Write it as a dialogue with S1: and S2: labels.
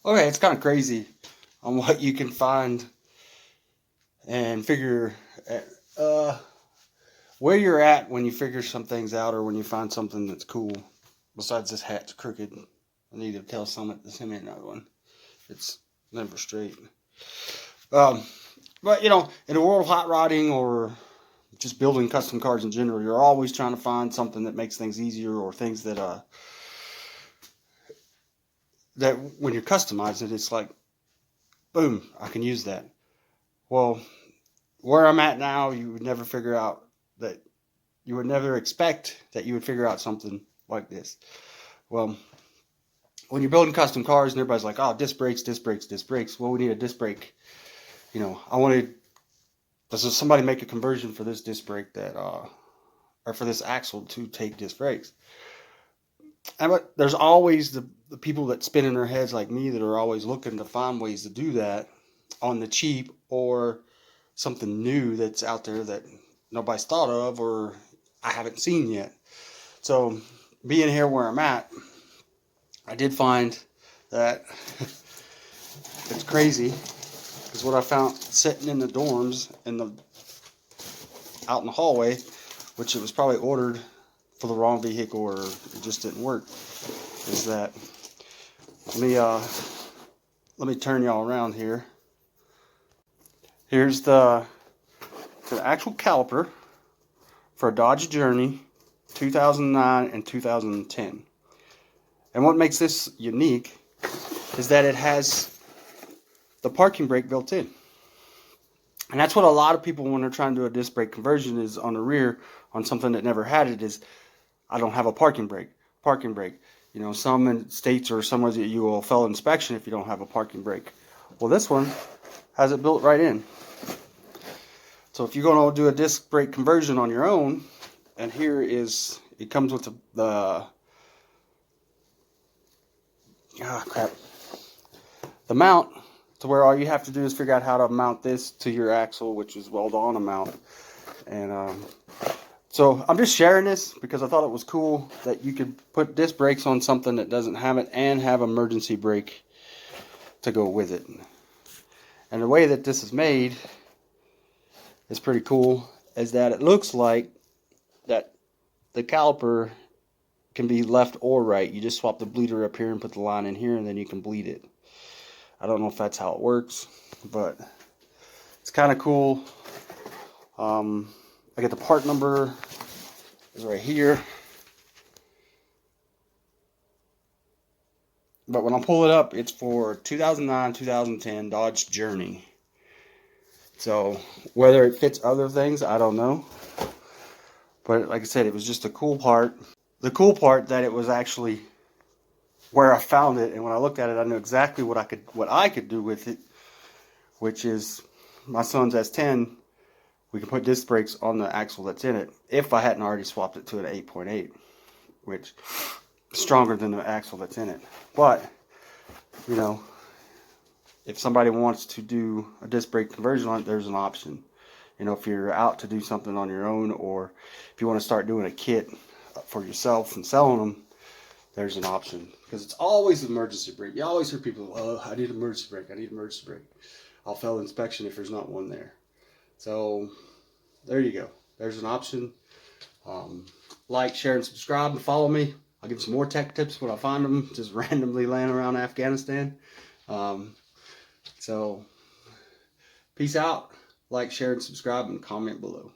S1: Okay, it's kind of crazy on what you can find and figure uh, where you're at when you figure some things out or when you find something that's cool. Besides, this hat's crooked. I need to tell Summit to send me another one. It's never straight. Um, but in the world of hot rodding or just building custom cars in general, you're always trying to find something that makes things easier or things that when you're customizing it, it's like, boom, I can use that. Well, where I'm at now, you would never figure out that you would never expect that you would figure out something like this. Well, when you're building custom cars and everybody's like, oh, disc brakes, disc brakes, disc brakes. Well, we need a disc brake. I wanted, does somebody make a conversion for this disc brake or for this axle to take disc brakes? But there's always the people that spin in their heads like me that are always looking to find ways to do that on the cheap or something new that's out there that nobody's thought of or I haven't seen yet. So being here where I'm at, I did find that it's crazy because what I found sitting in the dorms out in the hallway, which it was probably ordered for the wrong vehicle or it just didn't work, is that let me turn y'all around here. Here's the actual caliper for a Dodge Journey 2009 and 2010. And what makes this unique is that it has the parking brake built in. And that's what a lot of people, when they're trying to do a disc brake conversion, is on the rear on something that never had it, is I don't have a parking brake. Parking brake. Some states or somewhere that you will fail inspection if you don't have a parking brake. Well, this one has it built right in. So if you're going to do a disc brake conversion on your own, and here is, it comes with the mount, to where all you have to do is figure out how to mount this to your axle, which is weld on a mount. And so I'm just sharing this because I thought it was cool that you could put disc brakes on something that doesn't have it and have emergency brake to go with it. And the way that this is made is pretty cool, is that it looks like that the caliper can be left or right. You just swap the bleeder up here and put the line in here, and then you can bleed it. I don't know if that's how it works, but it's kind of cool. I get the part number is right here. But when I pull it up, it's for 2009, 2010 Dodge Journey. So whether it fits other things, I don't know. But like I said, it was just a cool part. The cool part that it was actually where I found it, and when I looked at it, I knew exactly what I could do with it, which is my son's S10. We can put disc brakes on the axle that's in it if I hadn't already swapped it to an 8.8, which is stronger than the axle that's in it. But if somebody wants to do a disc brake conversion on it, there's an option. If you're out to do something on your own, or if you want to start doing a kit for yourself and selling them, there's an option. Because it's always an emergency brake. You always hear people, oh, I need an emergency brake, I need an emergency brake. I'll fail inspection if there's not one there. So there you go. There's an option. Like, share, and subscribe, and follow me. I'll give some more tech tips when I find them, just randomly laying around Afghanistan. So peace out. Like, share, and subscribe, and comment below.